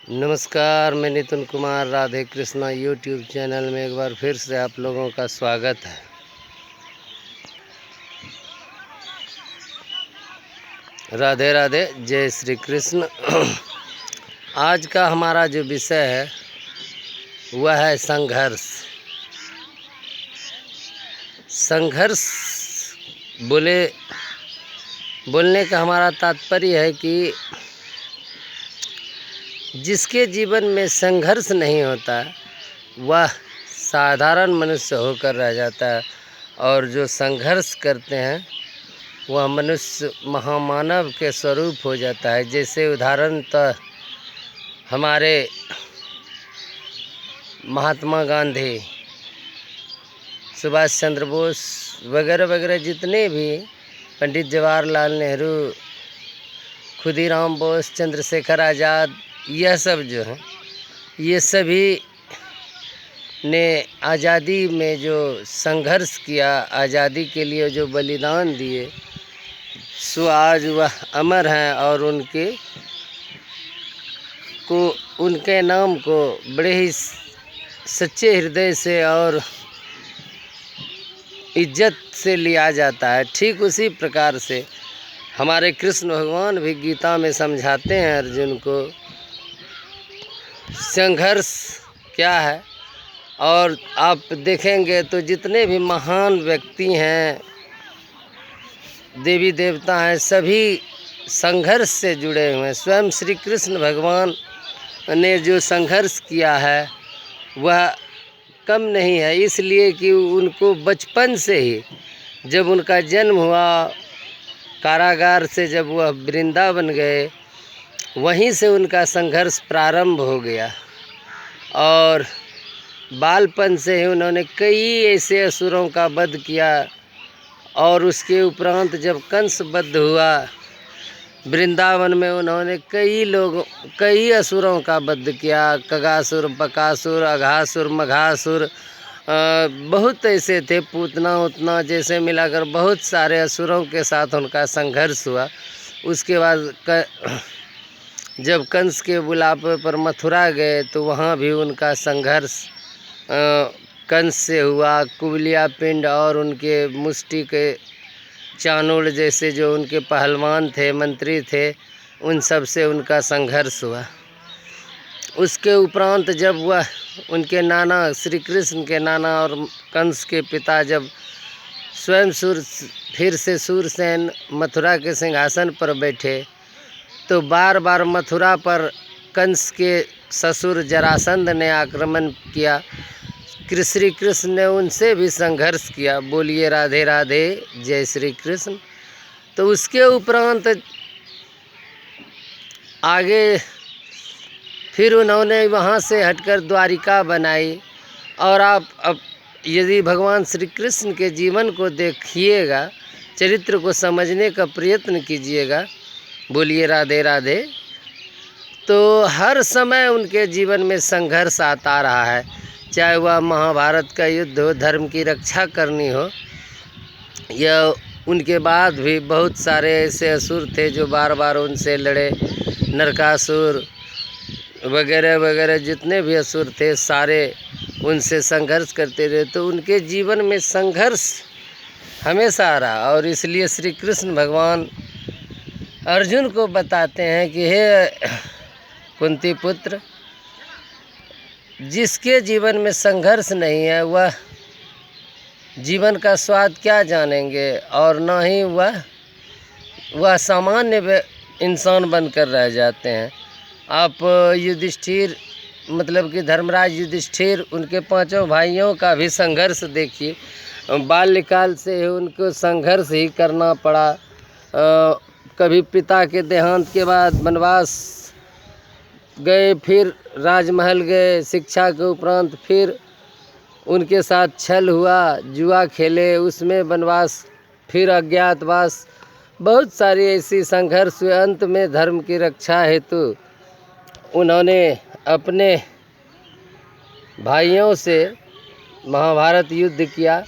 नमस्कार, मैं Nitin Kumar Radhe Krishna YouTube channel में एक बार फिर से आप लोगों का स्वागत है। राधे राधे, जय श्री कृष्ण। आज का हमारा जो विषय है वह है संघर्ष। संघर्ष बोलने का हमारा तात्पर्य है कि जिसके जीवन में संघर्ष नहीं होता वह साधारण मनुष्य होकर रह जाता है, और जो संघर्ष करते हैं वह मनुष्य महामानव के स्वरूप हो जाता है। जैसे उदाहरण तो हमारे महात्मा गांधी, सुभाष चंद्र बोस वगैरह वगैरह जितने भी, पंडित जवाहरलाल नेहरू, खुदीराम बोस, चंद्रशेखर आज़ाद, यह सब जो हैं, ये सभी ने आज़ादी में जो संघर्ष किया, आज़ादी के लिए जो बलिदान दिए, सो आज वह अमर हैं। और उनके नाम को बड़े ही सच्चे हृदय से और इज्जत से लिया जाता है। ठीक उसी प्रकार से हमारे कृष्ण भगवान भी गीता में समझाते हैं अर्जुन को संघर्ष क्या है। और आप देखेंगे तो जितने भी महान व्यक्ति हैं, देवी देवता हैं, सभी संघर्ष से जुड़े हुए हैं। स्वयं श्री कृष्ण भगवान ने जो संघर्ष किया है वह कम नहीं है, इसलिए कि उनको बचपन से ही, जब उनका जन्म हुआ, कारागार से जब वह वृंदावन गए, वहीं से उनका संघर्ष प्रारंभ हो गया। और बालपन से ही उन्होंने कई ऐसे असुरों का वध किया। और उसके उपरांत जब कंस वध हुआ वृंदावन में, उन्होंने कई असुरों का वध किया। खगासुर, बकासुर, अघासुर, मघासुर, बहुत ऐसे थे, पूतना उतना, जैसे मिलाकर बहुत सारे असुरों के साथ उनका संघर्ष हुआ। उसके बाद जब कंस के बुलावे पर मथुरा गए तो वहाँ भी उनका संघर्ष कंस से हुआ। कुबलिया पिंड और उनके मुष्टि के चाणूर जैसे जो उनके पहलवान थे, मंत्री थे, उन सब से उनका संघर्ष हुआ। उसके उपरांत जब वह उनके नाना, श्री कृष्ण के नाना और कंस के पिता, जब स्वयं फिर से सूरसेन मथुरा के सिंहासन पर बैठे, तो बार बार मथुरा पर कंस के ससुर जरासंध ने आक्रमण किया। श्री कृष्ण ने उनसे भी संघर्ष किया। बोलिए राधे राधे, जय श्री कृष्ण। तो उसके उपरांत आगे फिर उन्होंने वहाँ से हटकर द्वारिका बनाई। और आप अब यदि भगवान श्री कृष्ण के जीवन को देखिएगा, चरित्र को समझने का प्रयत्न कीजिएगा, बोलिए राधे राधे, तो हर समय उनके जीवन में संघर्ष आता रहा है। चाहे वह महाभारत का युद्ध हो, धर्म की रक्षा करनी हो, या उनके बाद भी बहुत सारे ऐसे असुर थे जो बार बार उनसे लड़े। नरकासुर वगैरह वगैरह जितने भी असुर थे, सारे उनसे संघर्ष करते रहे। तो उनके जीवन में संघर्ष हमेशा रहा। और इसलिए श्री कृष्ण भगवान अर्जुन को बताते हैं कि हे कुंती पुत्र, जिसके जीवन में संघर्ष नहीं है वह जीवन का स्वाद क्या जानेंगे, और न ही वह सामान्य इंसान बनकर रह जाते हैं। आप युधिष्ठिर, मतलब कि धर्मराज युधिष्ठिर, उनके पांचों भाइयों का भी संघर्ष देखिए। बाल्यकाल से ही उनको संघर्ष ही करना पड़ा। कभी पिता के देहांत के बाद वनवास गए, फिर राजमहल गए शिक्षा के उपरांत, फिर उनके साथ छल हुआ, जुआ खेले, उसमें वनवास, फिर अज्ञातवास, बहुत सारी ऐसी संघर्ष हुए। अंत में धर्म की रक्षा हेतु उन्होंने अपने भाइयों से महाभारत युद्ध किया।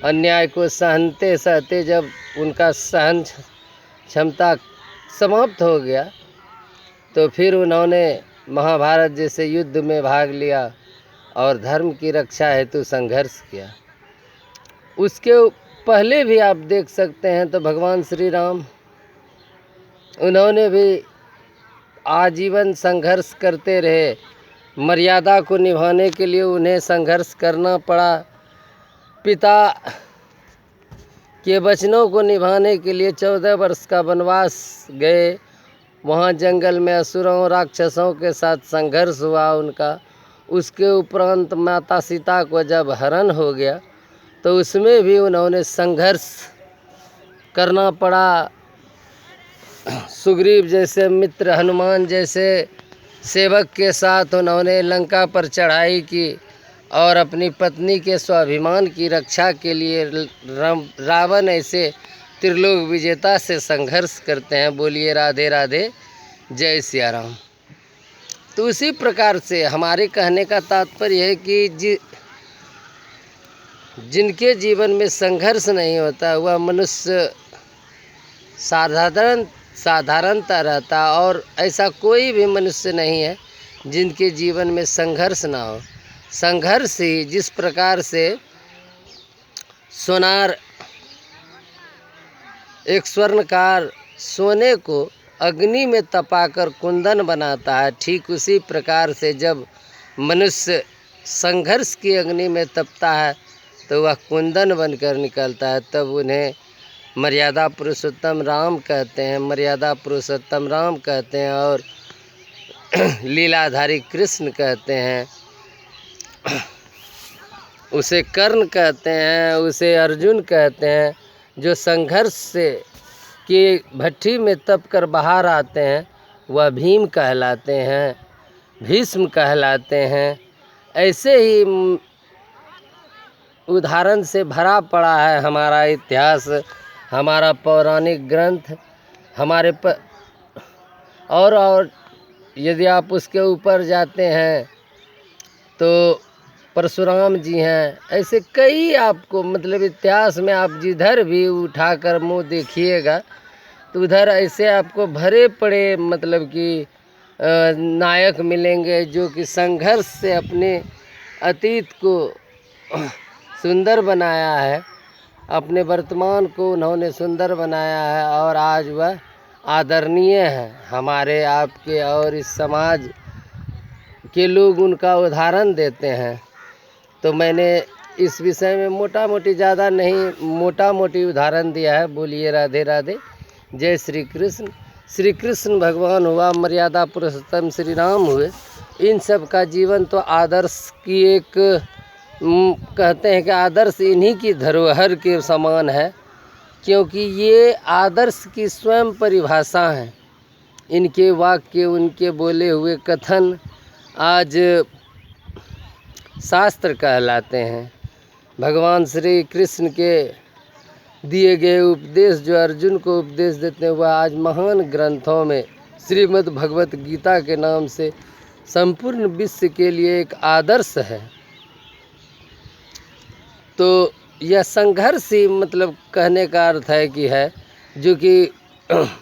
अन्याय को सहते सहते जब उनका सहन क्षमता समाप्त हो गया, तो फिर उन्होंने महाभारत जैसे युद्ध में भाग लिया और धर्म की रक्षा हेतु संघर्ष किया। उसके पहले भी आप देख सकते हैं तो भगवान श्री राम, उन्होंने भी आजीवन संघर्ष करते रहे। मर्यादा को निभाने के लिए उन्हें संघर्ष करना पड़ा। पिता के वचनों को निभाने के लिए 14 वर्ष का वनवास गए। वहाँ जंगल में असुरों राक्षसों के साथ संघर्ष हुआ उनका। उसके उपरांत माता सीता को जब हरण हो गया तो उसमें भी उन्होंने संघर्ष करना पड़ा। सुग्रीव जैसे मित्र, हनुमान जैसे सेवक के साथ उन्होंने लंका पर चढ़ाई की और अपनी पत्नी के स्वाभिमान की रक्षा के लिए रावण ऐसे त्रिलोक विजेता से संघर्ष करते हैं। बोलिए राधे राधे, जय सिया राम। तो उसी प्रकार से हमारे कहने का तात्पर्य है कि जिनके जीवन में संघर्ष नहीं होता वह मनुष्य साधारणता रहता, और ऐसा कोई भी मनुष्य नहीं है जिनके जीवन में संघर्ष ना हो। संघर्ष ही जिस प्रकार से सोनार, एक स्वर्णकार सोने को अग्नि में तपाकर कुंदन बनाता है, ठीक उसी प्रकार से जब मनुष्य संघर्ष की अग्नि में तपता है तो वह कुंदन बनकर निकलता है। तब उन्हें मर्यादा पुरुषोत्तम राम कहते हैं, मर्यादा पुरुषोत्तम राम कहते हैं, और लीलाधारी कृष्ण कहते हैं, उसे कर्ण कहते हैं, उसे अर्जुन कहते हैं। जो संघर्ष से की भट्ठी में तप कर बाहर आते हैं वह भीम कहलाते हैं, भीष्म कहलाते हैं। ऐसे ही उदाहरण से भरा पड़ा है हमारा इतिहास, हमारा पौराणिक ग्रंथ, हमारे और यदि आप उसके ऊपर जाते हैं तो परशुराम जी हैं। ऐसे कई आपको मतलब इतिहास में आप जिधर भी उठाकर मुँह देखिएगा तो उधर ऐसे आपको भरे पड़े मतलब कि नायक मिलेंगे जो कि संघर्ष से अपने अतीत को सुंदर बनाया है, अपने वर्तमान को उन्होंने सुंदर बनाया है और आज वह आदरणीय है। हमारे आपके और इस समाज के लोग उनका उदाहरण देते हैं। तो मैंने इस विषय में मोटा मोटी उदाहरण दिया है। बोलिए राधे राधे, जय श्री कृष्ण। श्री कृष्ण भगवान हुआ, मर्यादा पुरुषोत्तम श्री राम हुए, इन सब का जीवन तो आदर्श की एक कहते हैं कि आदर्श इन्हीं की धरोहर के समान है, क्योंकि ये आदर्श की स्वयं परिभाषा है। इनके वाक्य, उनके बोले हुए कथन आज शास्त्र कहलाते हैं। भगवान श्री कृष्ण के दिए गए उपदेश जो अर्जुन को उपदेश देते हैं वह आज महान ग्रंथों में श्रीमद् भगवत गीता के नाम से संपूर्ण विश्व के लिए एक आदर्श है। तो यह संघर्ष ही मतलब कहने का अर्थ है कि है जो कि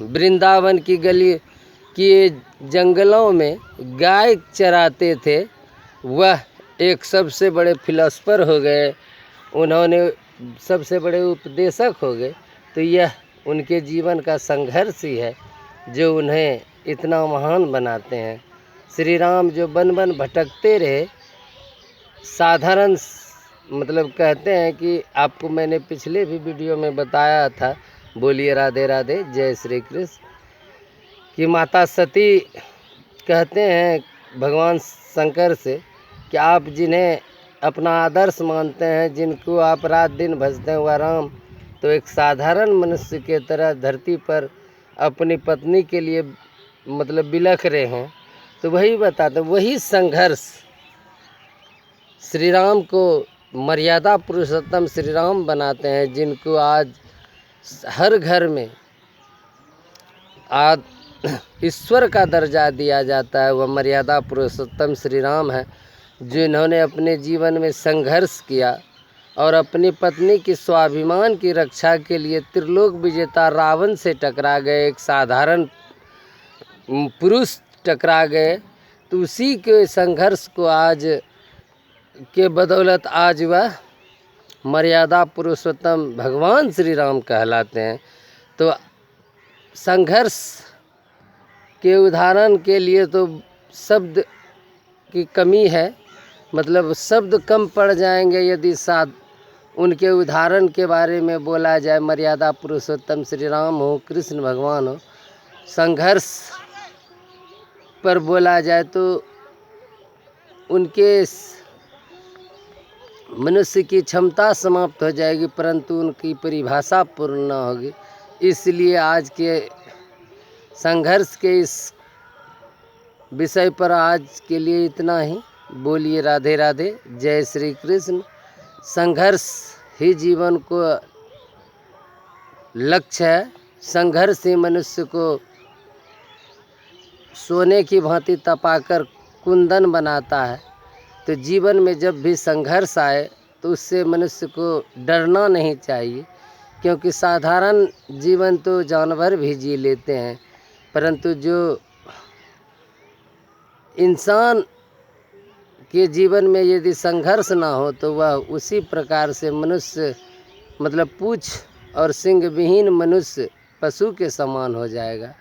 वृंदावन की गली के जंगलों में गाय चराते थे, वह एक सबसे बड़े फिलोसफर हो गए, उन्होंने सबसे बड़े उपदेशक हो गए। तो यह उनके जीवन का संघर्ष ही है जो उन्हें इतना महान बनाते हैं। श्री राम जो वन भटकते रहे, साधारण मतलब कहते हैं कि आपको मैंने पिछले भी वीडियो में बताया था, बोलिए राधे राधे, जय श्री कृष्ण, कि माता सती कहते हैं भगवान शंकर से कि आप जिन्हें अपना आदर्श मानते हैं, जिनको आप रात दिन भजते हैं वह राम, तो एक साधारण मनुष्य के तरह धरती पर अपनी पत्नी के लिए मतलब बिलख रहे हैं। तो वही बताते, वही संघर्ष श्री राम को मर्यादा पुरुषोत्तम श्री राम बनाते हैं, जिनको आज हर घर में ईश्वर का दर्जा दिया जाता है। वह मर्यादा पुरुषोत्तम श्री राम है, जिन्होंने अपने जीवन में संघर्ष किया और अपनी पत्नी की स्वाभिमान की रक्षा के लिए त्रिलोक विजेता रावण से टकरा गए, एक साधारण पुरुष टकरा गए। तो उसी के संघर्ष को आज के बदौलत आज वह मर्यादा पुरुषोत्तम भगवान श्री राम कहलाते हैं। तो संघर्ष के उदाहरण के लिए तो शब्द की कमी है, मतलब शब्द कम पड़ जाएंगे यदि उनके उदाहरण के बारे में बोला जाए। मर्यादा पुरुषोत्तम श्री राम हो, कृष्ण भगवान हो, संघर्ष पर बोला जाए तो उनके मनुष्य की क्षमता समाप्त हो जाएगी, परंतु उनकी परिभाषा पूर्ण न होगी। इसलिए आज के संघर्ष के इस विषय पर आज के लिए इतना ही। बोलिए राधे राधे, जय श्री कृष्ण। संघर्ष ही जीवन को लक्ष्य है। संघर्ष ही मनुष्य को सोने की भांति तपाकर कुंदन बनाता है। तो जीवन में जब भी संघर्ष आए तो उससे मनुष्य को डरना नहीं चाहिए, क्योंकि साधारण जीवन तो जानवर भी जी लेते हैं, परंतु जो इंसान के जीवन में यदि संघर्ष ना हो तो वह उसी प्रकार से मनुष्य, मतलब पूँछ और सिंग विहीन मनुष्य पशु के समान हो जाएगा।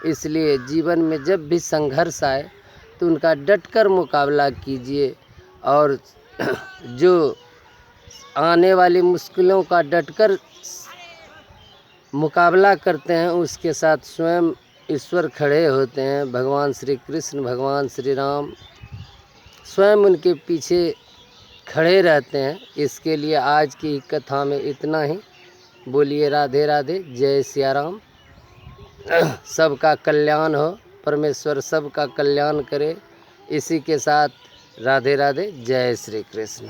इसलिए जीवन में जब भी संघर्ष आए तो उनका डटकर मुकाबला कीजिए, और जो आने वाली मुश्किलों का डटकर मुकाबला करते हैं उसके साथ स्वयं ईश्वर खड़े होते हैं। भगवान श्री कृष्ण, भगवान श्री राम स्वयं उनके पीछे खड़े रहते हैं। इसके लिए आज की कथा में इतना ही। बोलिए राधे राधे, जय सिया राम। सबका कल्याण हो, परमेश्वर सबका कल्याण करे। इसी के साथ राधे राधे, जय श्री कृष्ण।